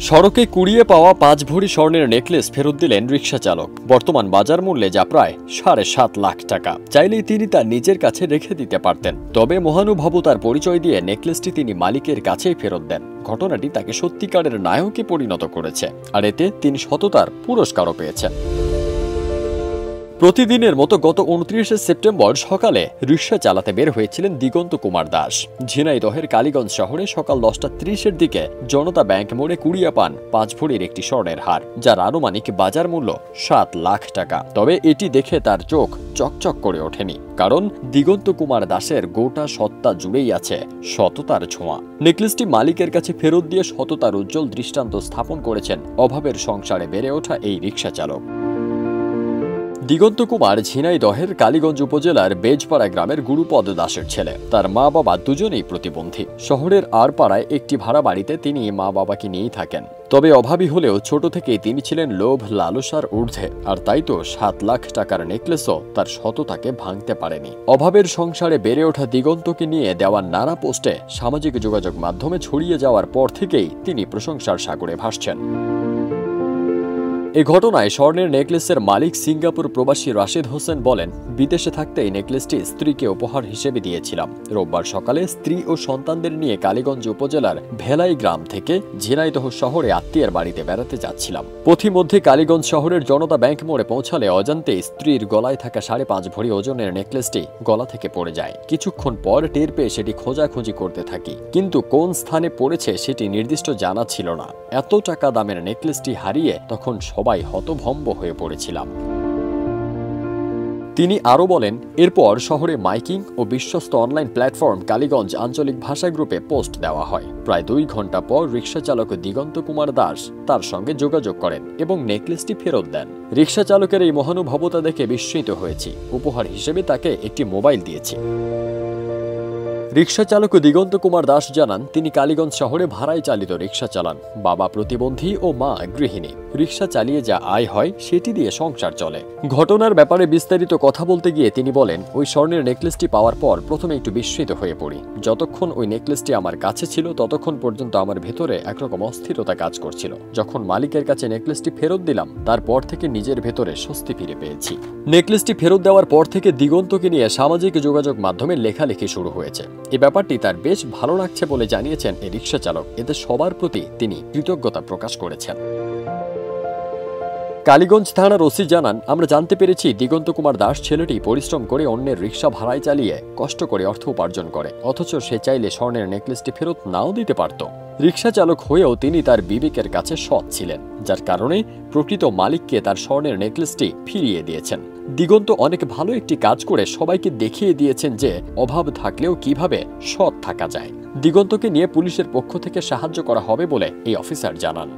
সড়কে কুড়িয়ে পাওয়া ৫ ভরি স্বর্ণের নেকলেস ফেরত দিলেন রিকশা চালক। বর্তমান বাজার মূল্যে যা প্রায় ৭.৫ লাখ টাকা। চাইলেই তিনি তার নিজের কাছে রেখে দিতে পারতেন, তবে মহানুভবতার পরিচয় দিয়ে নেকলেসটি তিনি মালিকের কাছেই ফেরত দেন। ঘটনাটি তাকে সত্যিকারের নায়কে পরিণত করেছে, আর এতে তিনি সততার পুরস্কারও পেয়েছেন। প্রতিদিনের মতো গত ২৯ সেপ্টেম্বর সকালে রিকশা চালাতে বের হয়েছিলেন দিগন্ত কুমার দাস। ঝিনাইদহের কালীগঞ্জ শহরে সকাল ১০টা ৩০-এর দিকে জনতা ব্যাংক মোড়ে কুড়িয়ে পান ৫ ভরির একটি স্বর্ণের হার, যার আনুমানিক বাজার মূল্য ৭ লাখ টাকা। তবে এটি দেখে তার চোখ চকচক করে ওঠেনি, কারণ দিগন্ত কুমার দাসের গোটা সত্তা জুড়েই আছে সততার ছোঁয়া। নেকলেসটি মালিকের কাছে ফেরত দিয়ে সততার উজ্জ্বল দৃষ্টান্ত স্থাপন করেছেন অভাবের সংসারে বেড়ে ওঠা এই রিকশা চালক। দিগন্ত কুমার ঝিনাইদহের কালীগঞ্জ উপজেলার বেজপাড়া গ্রামের গুরুপদ দাসের ছেলে। তার মা বাবা দুজনেই প্রতিবন্ধী। শহরের আড়পাড়ায় একটি ভাড়া বাড়িতে তিনি মা বাবাকে নিয়েই থাকেন। তবে অভাবী হলেও ছোট থেকেই তিনি ছিলেন লোভ লালসার ঊর্ধ্বে, আর তাই তো ৭ লাখ টাকার নেকলেসও তার সততাকে ভাঙতে পারেনি। অভাবের সংসারে বেড়ে ওঠা দিগন্তকে নিয়ে দেওয়া নানা পোস্টে সামাজিক যোগাযোগ মাধ্যমে ছড়িয়ে যাওয়ার পর থেকেই তিনি প্রশংসার সাগরে ভাসছেন। এই ঘটনায় স্বর্ণের নেকলেসের মালিক সিঙ্গাপুর প্রবাসী রাশেদ হোসেন বলেন, বিদেশে থাকতে এই নেকলেসটি স্ত্রীকে উপহার হিসেবে দিয়েছিলাম। রোববার সকালে স্ত্রী ও সন্তানদের নিয়ে কালীগঞ্জ উপজেলার ভেলাই গ্রাম থেকে ঝিনাইদহ শহরে আত্মীয়ের বাড়িতে বেড়াতে যাচ্ছিলাম। পথিমধ্যে কালীগঞ্জ শহরের জনতা ব্যাংক মোড়ে পৌঁছালে অজান্তে স্ত্রীর গলায় থাকা ৫.৫ ভরি ওজনের নেকলেসটি গলা থেকে পড়ে যায়। কিছুক্ষণ পর টের পেয়ে সেটি খোঁজাখুঁজি করতে থাকি, কিন্তু কোন স্থানে পড়েছে সেটি নির্দিষ্ট জানা ছিল না। এত টাকা দামের নেকলেসটি হারিয়ে তখন সবাই হতভম্ব হয়ে পড়েছিলাম। তিনি আরও বলেন, এরপর শহরে মাইকিং ও বিশ্বস্ত অনলাইন প্ল্যাটফর্ম কালীগঞ্জ আঞ্চলিক ভাষা গ্রুপে পোস্ট দেওয়া হয়। প্রায় ২ ঘন্টা পর রিকশা চালক দিগন্ত কুমার দাস তার সঙ্গে যোগাযোগ করেন এবং নেকলেসটি ফেরত দেন। রিকশা চালকের এই মহানুভবতা দেখে বিস্মিত হয়েছি। উপহার হিসেবে তাকে একটি মোবাইল দিয়েছি। রিকশা চালক দিগন্ত কুমার দাস জানান, তিনি কালীগঞ্জ শহরে ভাড়ায় চালিত রিকশা চালান। বাবা প্রতিবন্ধী ও মা গৃহিণী। রিকশা চালিয়ে যা আয় হয় সেটি দিয়ে সংসার চলে। ঘটনার ব্যাপারে বিস্তারিত কথা বলতে গিয়ে তিনি বলেন, ওই স্বর্ণের নেকলেসটি পাওয়ার পর প্রথমে একটু বিস্মিত হয়ে পড়ি। যতক্ষণ ওই নেকলেসটি আমার কাছে ছিল ততক্ষণ পর্যন্ত আমার ভেতরে একরকম অস্থিরতা কাজ করছিল। যখন মালিকের কাছে নেকলেসটি ফেরত দিলাম, তারপর থেকে নিজের ভেতরে স্বস্তি ফিরে পেয়েছি। নেকলেসটি ফেরত দেওয়ার পর থেকে দিগন্তকে নিয়ে সামাজিক যোগাযোগ মাধ্যমে লেখালেখি শুরু হয়েছে। এই ব্যাপারটি তার বেশ ভালো লাগছে বলে জানিয়েছেন এই রিকশা চালক। এতে সবার প্রতি তিনি কৃতজ্ঞতা প্রকাশ করেছেন। কালীগঞ্জ থানার ওসি জানান, আমরা জানতে পেরেছি দিগন্ত কুমার দাস ছেলেটি পরিশ্রম করে অন্যের রিকশা ভাড়ায় চালিয়ে কষ্ট করে অর্থ উপার্জন করে, অথচ সে চাইলে স্বর্ণের নেকলেসটি ফেরত নাও দিতে পারত। রিকশা চালক হয়েও তিনি তার বিবেকের কাছে সৎ ছিলেন, যার কারণে প্রকৃত মালিককে তার স্বর্ণের নেকলেসটি ফিরিয়ে দিয়েছেন। দিগন্ত অনেক ভালো একটি কাজ করে সবাইকে দেখিয়ে দিয়েছেন যে অভাব থাকলেও কিভাবে সৎ থাকা যায়। দিগন্তকে নিয়ে পুলিশের পক্ষ থেকে সাহায্য করা হবে বলে এই অফিসার জানান।